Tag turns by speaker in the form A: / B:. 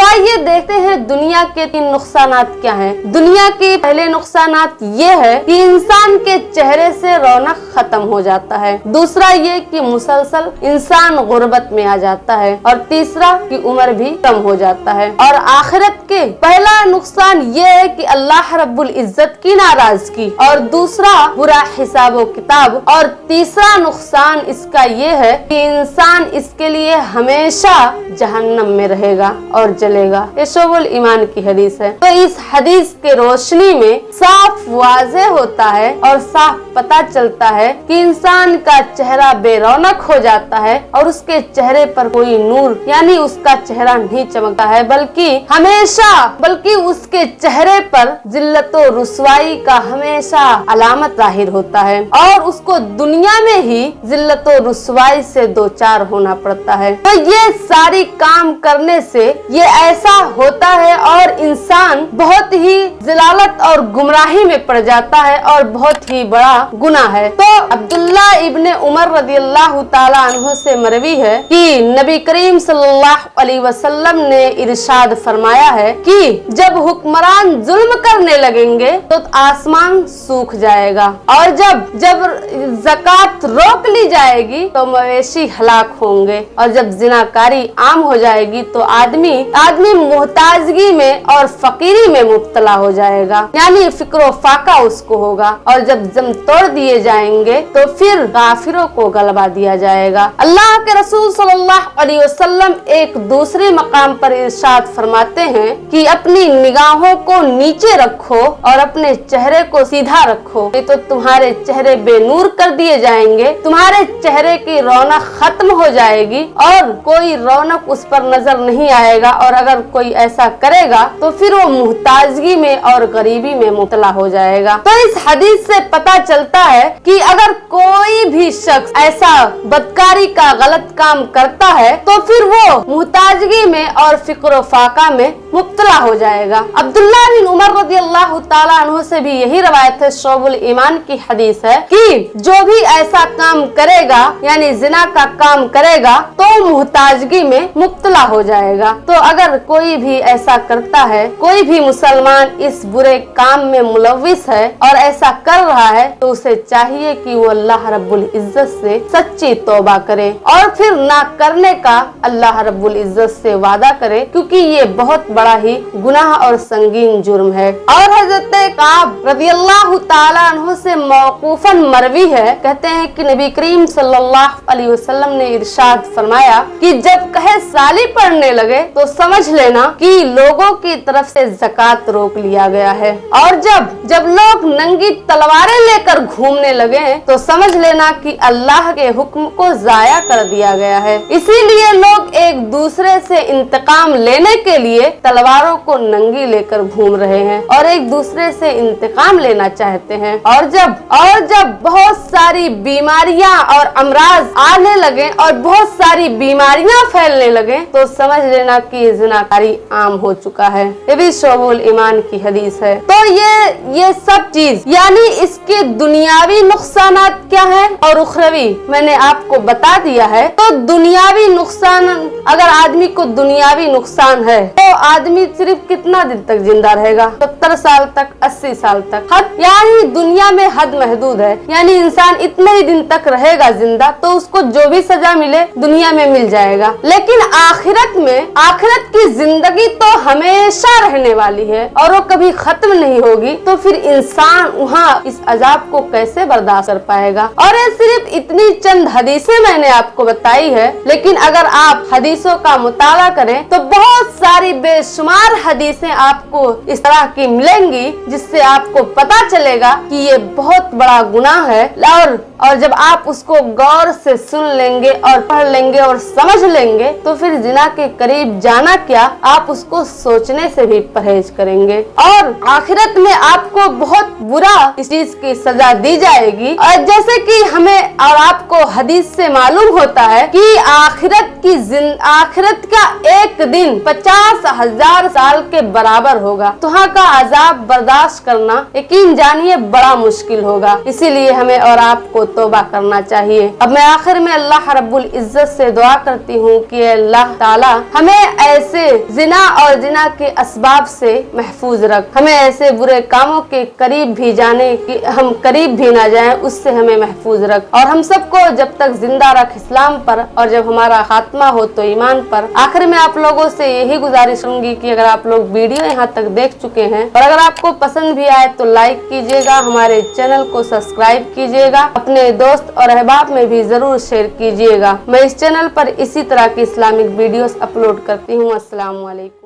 A: आइए देखते हैं दुनिया के 3 नुकसानात क्या हैं। दुनिया के पहले नुकसानात ये है कि इंसान के चेहरे से रौनक खत्म हो जाता है। दूसरा ये कि मुसलसल इंसान गुर्बत में आ जाता है। और तीसरा कि उम्र भी कम हो जाता है। और आखिरत के पहला नुकसान ये है कि अल्लाह रब्बुल इज्जत की नाराजगी, और दूसरा बुरा हिसाब व किताब, और तीसरा नुकसान इसका ये है कि इंसान इसके लिए हमेशा जहन्नम में रहेगा और जलेगा। ये शोबुल ईमान की हदीस है। तो इस हदीस के रोशनी में साफ वाज़ेह होता है और साफ पता चलता है कि इंसान का चेहरा बेरौनक हो जाता है और उसके चेहरे पर कोई नूर यानी उसका चेहरा नहीं चमकता है, बल्कि उसके चेहरे पर जिल्लत और रुसवाई का हमेशा अलामत जाहिर होता है और उसको दुनिया में ही जिल्लत और रुसवाई से दो चार होना पड़ता है। तो ये सारी काम करने से ये ऐसा होता है और इंसान बहुत ही ज़लालत और गुमराही में पड़ जाता है और बहुत ही बड़ा गुनाह है। तो अब्दुल्ला इब्ने उमर रदियल्लाहु ताला अन्हु से मरवी है कि नबी करीम सल्लल्लाहु अलैहि वसल्लम ने इरशाद फरमाया है कि जब हुक्मरान जुल्म करने लगेंगे तो आसमान सूख जाएगा, और जब ज़कात रोक ली जाएगी तो मवेशी हलाक होंगे, और जब जिनाकारी आम हो जाएगी तो आदमी मुहताजगी में और फकीरी में मुब्तला हो जाएगा, यानी फिक्रो फाका उसको होगा। और जब जम तोड़ दिए जाएंगे तो फिर काफिरों को गलबा दिया जाएगा। अल्लाह के रसूल सल्लल्लाहु अलैहि वसल्लम एक दूसरे मकाम पर इरशाद फरमाते हैं कि अपनी निगाहों को नीचे रखो और अपने चेहरे को सीधा रखो, नहीं तो तुम्हारे चेहरे बेनूर कर दिए जाएंगे, तुम्हारे चेहरे की रौनक खत्म हो जाएगी और कोई रौनक उस पर नजर नहीं आएगा, और अगर कोई ऐसा करेगा तो फिर वो मुहताजगी में और गरीबी में मुब्तला हो जाएगा। तो इस हदीस से पता चलता है कि अगर कोई भी शख्स ऐसा बदकारी का गलत काम करता है तो फिर वो मुहताजगी में और फिक्र फाका में मुब्तला हो जाएगा। अब्दुल्ला बिन उमर रदियल्लाहु ताला अन्हु से भी यही रवायत है, शोबुल ईमान की हदीस है कि जो भी ऐसा काम करेगा यानी जिना का काम करेगा तो मुहताजगी में मुब्तला हो जाएगा। तो अगर कोई भी ऐसा करता है, कोई भी मुसलमान इस बुरे काम में मुलव्विस है और ऐसा कर रहा है, तो उसे चाहिए कि वो अल्लाह रब्बुल इज्जत से सच्ची तौबा करे और फिर ना करने का अल्लाह रब्बुल इज्जत से वादा करे, क्योंकि ये बहुत बड़ा ही गुनाह और संगीन जुर्म है। और हजरत काब रदियल्लाहु ताला अन्हु से मौकूफन मरवी है, कहते हैं कि नबी करीम सल्लल्लाहु अलैहि वसल्लम ने इरशाद फरमाया कि जब कहे साली पड़ने लगे तो समझ लेना कि लोगों की तरफ से ज़कात रोक लिया गया है, और जब लोग नंगी तलवारें लेकर घूमने लगे तो समझ लेना कि अल्लाह के हुक्म को जाया कर दिया गया है। इसीलिए लोग एक दूसरे से इंतकाम लेने के लिए तलवारों को नंगी लेकर घूम रहे हैं और एक दूसरे से इंतकाम लेना चाहते हैं। और जब बहुत सारी बीमारियां और अमराज आने लगे और बहुत सारी बीमारियां फैलने लगे तो समझ लेना कि जिनाकारी आम हो चुका है। ये भी शोबुल ईमान की हदीस है। तो ये सब चीज यानी इसके दुनियावी नुकसानात क्या है और उखरवी मैंने आपको बता दिया है। तो दुनियावी नुकसान, अगर आदमी को दुनियावी नुकसान है तो आदमी सिर्फ कितना दिन तक जिंदा रहेगा? 70 साल तक, 80 साल तक। यानी दुनिया में हद महदूद है, यानी इंसान इतने ही दिन तक रहेगा जिंदा, तो उसको जो भी सजा मिले दुनिया में मिल जाएगा। लेकिन आखिरत की जिंदगी तो हमेशा रहने वाली है और वो कभी खत्म नहीं होगी, तो फिर इंसान वहाँ इस अजाब को कैसे बर्दाश्त कर पाएगा? और ये सिर्फ इतनी चंद हदीसें मैंने आपको बताई है, लेकिन अगर आप हदीसों का मुताला करें तो बहुत सारी बेशुमार हदीसें आपको इस तरह की मिलेंगी जिससे आपको पता चलेगा कि ये बहुत बड़ा गुनाह है। और जब आप उसको गौर से सुन लेंगे और पढ़ लेंगे और समझ लेंगे तो फिर जिना के करीब जाना क्या, आप उसको सोचने से भी परहेज करेंगे और आखिरत में आपको बहुत बुरा इस चीज की सजा दी जाएगी। और जैसे कि हमें और आपको हदीस से मालूम होता है कि आखिरत का एक दिन 50 50,000 साल के बराबर होगा। तो वहाँ का अजाब बर्दाश्त करना यकीन जानिए बड़ा मुश्किल होगा। इसीलिए हमें और आपको तौबा करना चाहिए। अब मैं आखिर में अल्लाह रब्बुल इज्जत से दुआ करती हूँ कि अल्लाह ताला हमें ऐसे जिना और जिना के असबाब से महफूज रख, हमें ऐसे बुरे कामों के करीब भी जाने कि हम करीब भी ना जाएं, उससे हमें महफूज रख, और हम सबको जब तक जिंदा रख इस्लाम पर, और जब हमारा खात्मा हो तो ईमान पर। आखिर में आप लोगों से यही गुजारिश करूंगी कि अगर आप लोग वीडियो यहाँ तक देख चुके हैं और अगर आपको पसंद भी आए तो लाइक कीजिएगा, हमारे चैनल को सब्सक्राइब कीजिएगा, अपने दोस्त और अहबाब में भी जरूर शेयर कीजिएगा। मैं इस चैनल पर इसी तरह की इस्लामिक वीडियोस अपलोड करती हूँ। अस्सलाम वालेकुम।